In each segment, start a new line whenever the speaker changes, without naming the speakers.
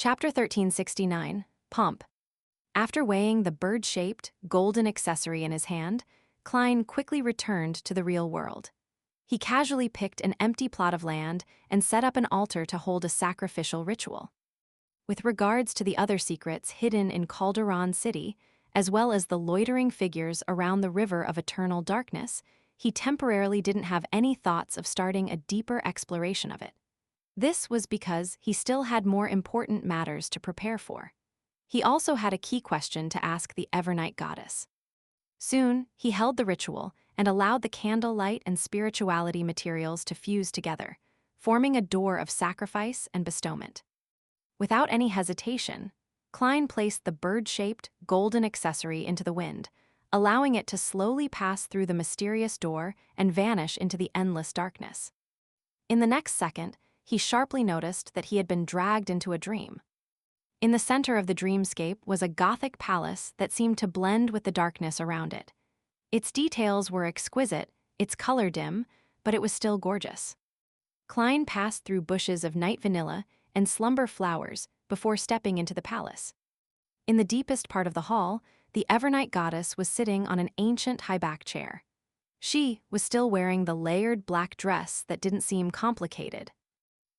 Chapter 1369, Pomp. After weighing the bird-shaped, golden accessory in his hand, Klein quickly returned to the real world. He casually picked an empty plot of land and set up an altar to hold a sacrificial ritual. With regards to the other secrets hidden in Calderon City, as well as the loitering figures around the river of eternal darkness, he temporarily didn't have any thoughts of starting a deeper exploration of it. This was because he still had more important matters to prepare for. He also had a key question to ask the Evernight goddess. Soon, he held the ritual and allowed the candlelight and spirituality materials to fuse together, forming a door of sacrifice and bestowment. Without any hesitation, Klein placed the bird-shaped, golden accessory into the wind, allowing it to slowly pass through the mysterious door and vanish into the endless darkness. In the next second, he sharply noticed that he had been dragged into a dream. In the center of the dreamscape was a Gothic palace that seemed to blend with the darkness around it. Its details were exquisite, its color dim, but it was still gorgeous. Klein passed through bushes of night vanilla and slumber flowers before stepping into the palace. In the deepest part of the hall, the Evernight goddess was sitting on an ancient high-back chair. She was still wearing the layered black dress that didn't seem complicated.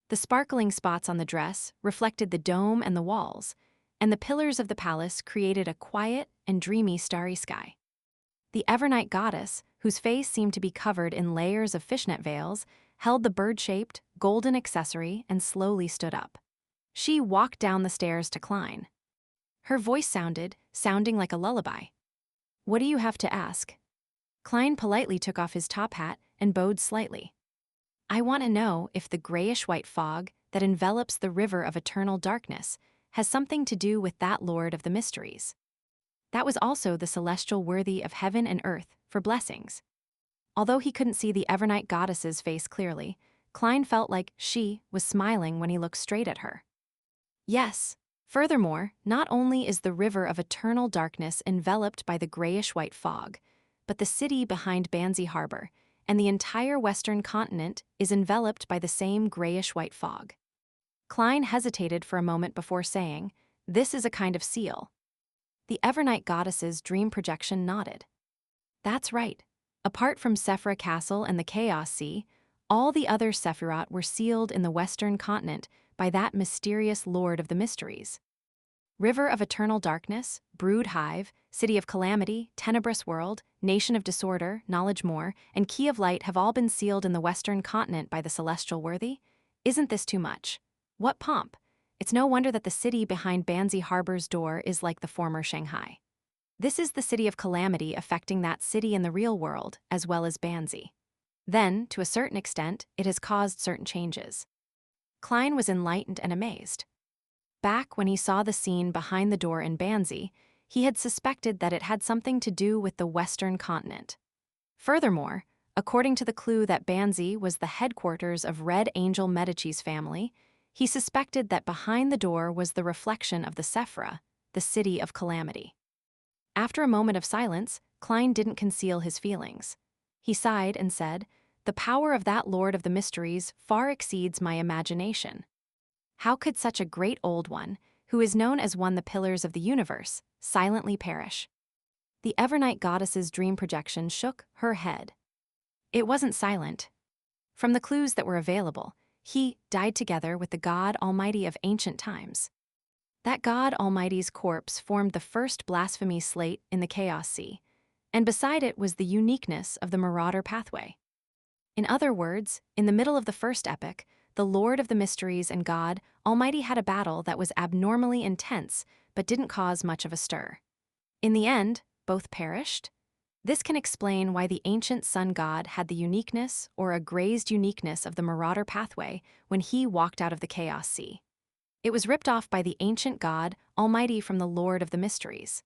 The sparkling spots on the dress reflected the dome and the walls, and the pillars of the palace created a quiet and dreamy starry sky. The Evernight goddess, whose face seemed to be covered in layers of fishnet veils, held the bird-shaped, golden accessory and slowly stood up. She walked down the stairs to Klein. Her voice sounding like a lullaby. "What do you have to ask?" Klein politely took off his top hat and bowed slightly. "I want to know if the grayish-white fog that envelops the river of eternal darkness has something to do with that Lord of the Mysteries. That was also the celestial worthy of heaven and earth for blessings." Although he couldn't see the Evernight goddess's face clearly, Klein felt like she was smiling when he looked straight at her. "Yes. Furthermore, not only is the river of eternal darkness enveloped by the grayish-white fog, but the city behind Banzi Harbor and the entire western continent is enveloped by the same grayish-white fog." Klein hesitated for a moment before saying, "This is a kind of seal." The Evernight goddess's dream projection nodded. "That's right. Apart from Sephra Castle and the Chaos Sea, all the other Sephiroth were sealed in the western continent by that mysterious Lord of the Mysteries. River of Eternal Darkness, Brood Hive, City of Calamity, Tenebrous World, Nation of Disorder, Knowledge More, and Key of Light have all been sealed in the western continent by the celestial worthy? Isn't this too much? What pomp! It's no wonder that the city behind Banzi Harbor's door is like the former Shanghai. This is the City of Calamity affecting that city in the real world, as well as Banzi. Then, to a certain extent, it has caused certain changes." Klein was enlightened and amazed. Back when he saw the scene behind the door in Banzi, he had suspected that it had something to do with the western continent. Furthermore, according to the clue that Banzi was the headquarters of Red Angel Medici's family, he suspected that behind the door was the reflection of the Sephra, the City of Calamity. After a moment of silence, Klein didn't conceal his feelings. He sighed and said, "The power of that Lord of the Mysteries far exceeds my imagination. How could such a great old one, who is known as one of the pillars of the universe, silently perish?" The Evernight goddess's dream projection shook her head. "It wasn't silent. From the clues that were available, he died together with the God Almighty of ancient times. That God Almighty's corpse formed the first blasphemy slate in the Chaos Sea, and beside it was the uniqueness of the Marauder pathway. In other words, in the middle of the first epic, the Lord of the Mysteries and God Almighty had a battle that was abnormally intense but didn't cause much of a stir. In the end, both perished. This can explain why the ancient sun god had the uniqueness or a grazed uniqueness of the Marauder pathway when he walked out of the Chaos Sea. It was ripped off by the ancient God Almighty from the Lord of the Mysteries."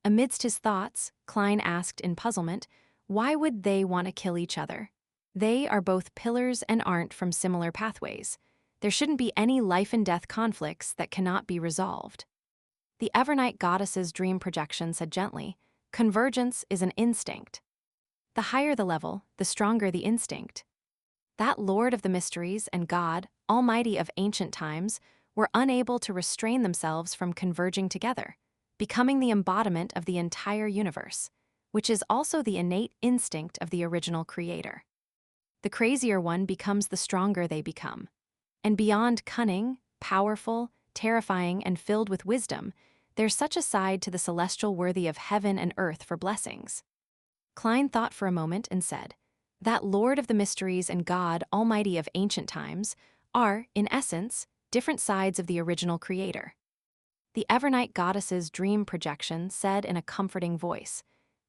Amidst his thoughts, Klein asked in puzzlement, why would they want to kill each other? They are both pillars and aren't from similar pathways. There shouldn't be any life-and-death conflicts that cannot be resolved. The Evernight goddess's dream projection said gently, "Convergence is an instinct. The higher the level, the stronger the instinct. That Lord of the Mysteries and God, Almighty of ancient times, were unable to restrain themselves from converging together, becoming the embodiment of the entire universe, which is also the innate instinct of the original creator. The crazier one becomes the stronger they become. And beyond cunning, powerful, terrifying, and filled with wisdom, there's such a side to the celestial worthy of heaven and earth for blessings. Klein thought for a moment and said, that Lord of the mysteries and God Almighty of ancient times are, in essence, different sides of the original creator. The Evernight goddess's dream projection said in a comforting voice,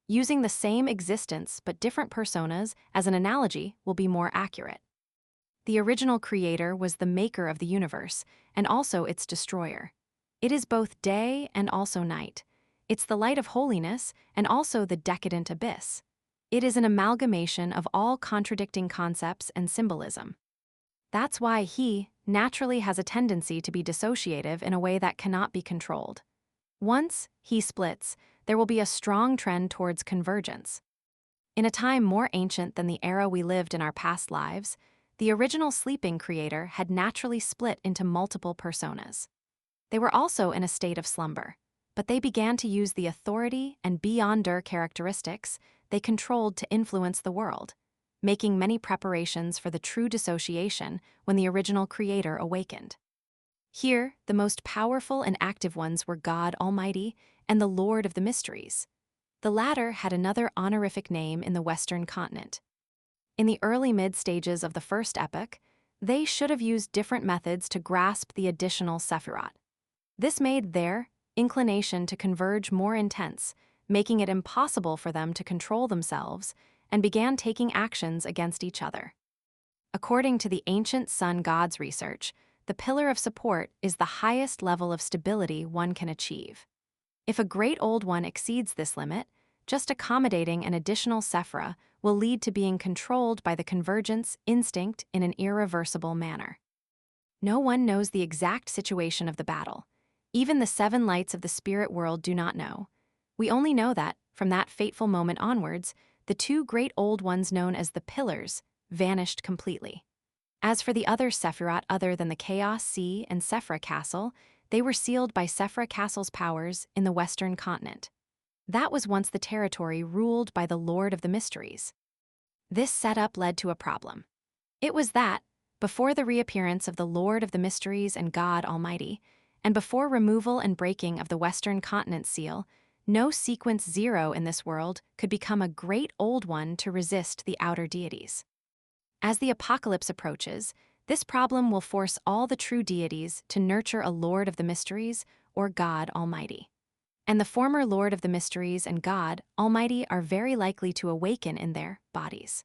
using the same existence but different personas as an analogy will be more accurate. The original creator was the maker of the universe and also its destroyer. It is both day and also night. It's the light of holiness and also the decadent abyss. It is an amalgamation of all contradicting concepts and symbolism. That's why he naturally has a tendency to be dissociative in a way that cannot be controlled. Once he splits, there will be a strong trend towards convergence. In a time more ancient than the era we lived in our past lives, the original sleeping creator had naturally split into multiple personas. They were also in a state of slumber, but they began to use the authority and beyonder characteristics they controlled to influence the world, making many preparations for the true dissociation when the original creator awakened. Here, the most powerful and active ones were God Almighty and the Lord of the Mysteries. The latter had another honorific name in the Western continent. In the early mid-stages of the first epoch, they should have used different methods to grasp the additional Sephiroth. This made their inclination to converge more intense, making it impossible for them to control themselves, and began taking actions against each other. According to the ancient sun gods research, the pillar of support is the highest level of stability one can achieve. If a great old one exceeds this limit, just accommodating an additional Sephira will lead to being controlled by the convergence instinct in an irreversible manner. No one knows the exact situation of the battle. Even the 7 lights of the spirit world do not know. We only know that, from that fateful moment onwards, the 2 great old ones known as the Pillars vanished completely. As for the other Sephiroth other than the Chaos Sea and Sephira Castle, they were sealed by Sephira Castle's powers in the Western continent. That was once the territory ruled by the Lord of the Mysteries. This setup led to a problem. It was that, before the reappearance of the Lord of the Mysteries and God Almighty, and before removal and breaking of the Western continent seal, no sequence 0 in this world could become a great old one to resist the outer deities. As the apocalypse approaches, this problem will force all the true deities to nurture a Lord of the Mysteries or God Almighty. And the former Lord of the Mysteries and God Almighty are very likely to awaken in their bodies.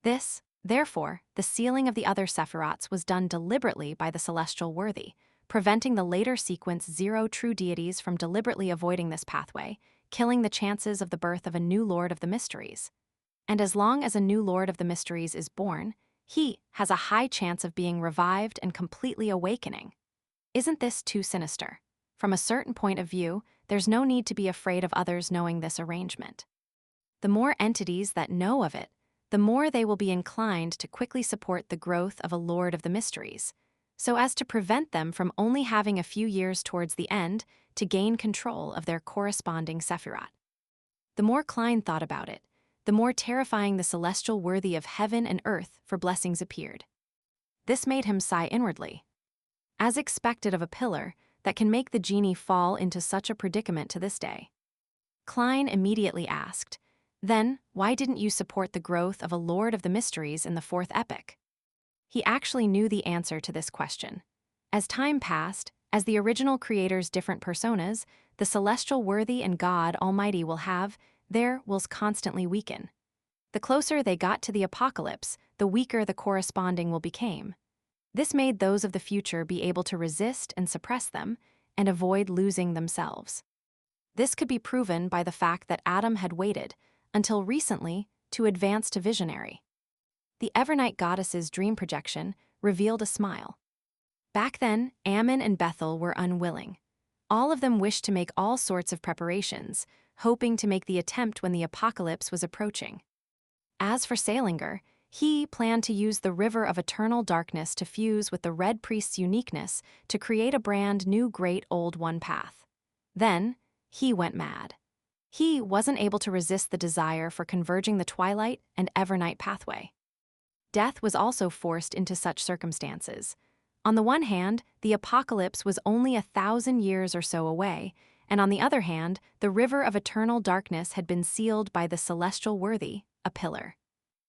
This, therefore, the sealing of the other Sephiroths was done deliberately by the celestial worthy, preventing the later sequence 0 true deities from deliberately avoiding this pathway, killing the chances of the birth of a new Lord of the Mysteries. And as long as a new Lord of the Mysteries is born, he has a high chance of being revived and completely awakening. Isn't this too sinister? From a certain point of view, there's no need to be afraid of others knowing this arrangement. The more entities that know of it, the more they will be inclined to quickly support the growth of a Lord of the Mysteries, so as to prevent them from only having a few years towards the end to gain control of their corresponding Sephiroth. The more Klein thought about it, the more terrifying the celestial worthy of heaven and earth for blessings appeared. This made him sigh inwardly. As expected of a pillar that can make the genie fall into such a predicament to this day. Klein immediately asked, then, why didn't you support the growth of a Lord of the Mysteries in the 4th epoch? He actually knew the answer to this question. As time passed, as the original creator's different personas, the celestial worthy and God Almighty will have, their wills constantly weaken. The closer they got to the apocalypse, the weaker the corresponding will became. This made those of the future be able to resist and suppress them, and avoid losing themselves. This could be proven by the fact that Adam had waited, until recently, to advance to visionary. The Evernight goddess's dream projection revealed a smile. Back then, Ammon and Bethel were unwilling. All of them wished to make all sorts of preparations, hoping to make the attempt when the apocalypse was approaching. As for Salinger, He planned to use the River of Eternal Darkness to fuse with the Red Priest's uniqueness to create a brand new Great Old One path. Then, he went mad. He wasn't able to resist the desire for converging the Twilight and Evernight pathway. Death was also forced into such circumstances. On the one hand, the apocalypse was only 1,000 years or so away, and on the other hand, the River of Eternal Darkness had been sealed by the celestial worthy, a pillar.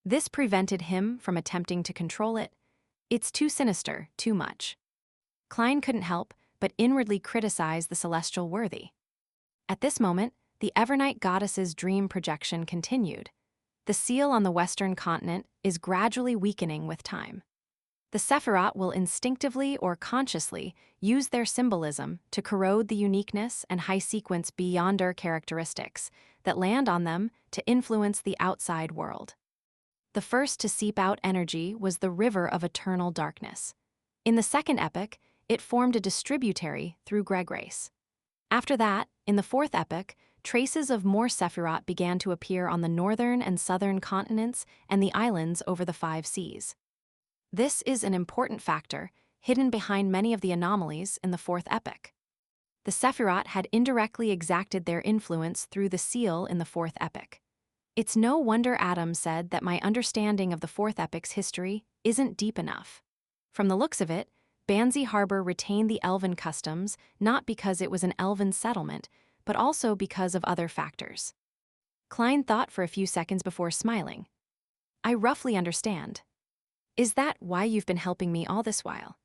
This prevented him from attempting to control it. It's too sinister, too much. Klein couldn't help but inwardly criticize the celestial worthy. At this moment, the Evernight goddess's dream projection continued. The seal on the western continent is gradually weakening with time. The Sephiroth will instinctively or consciously use their symbolism to corrode the uniqueness and high-sequence beyonder characteristics that land on them to influence the outside world. The first to seep out energy was the River of Eternal Darkness. In the second epoch, it formed a distributary through Gregrace. After that, in the fourth epoch, traces of more Sephiroth began to appear on the northern and southern continents and the islands over the 5 seas. This is an important factor, hidden behind many of the anomalies in the fourth epoch. The Sephiroth had indirectly exacted their influence through the seal in the fourth epoch. It's no wonder Adam said that my understanding of the fourth epoch's history isn't deep enough. From the looks of it, Banzi Harbor retained the elven customs not because it was an elven settlement, but also because of other factors. Klein thought for a few seconds before smiling. I roughly understand. Is that why you've been helping me all this while?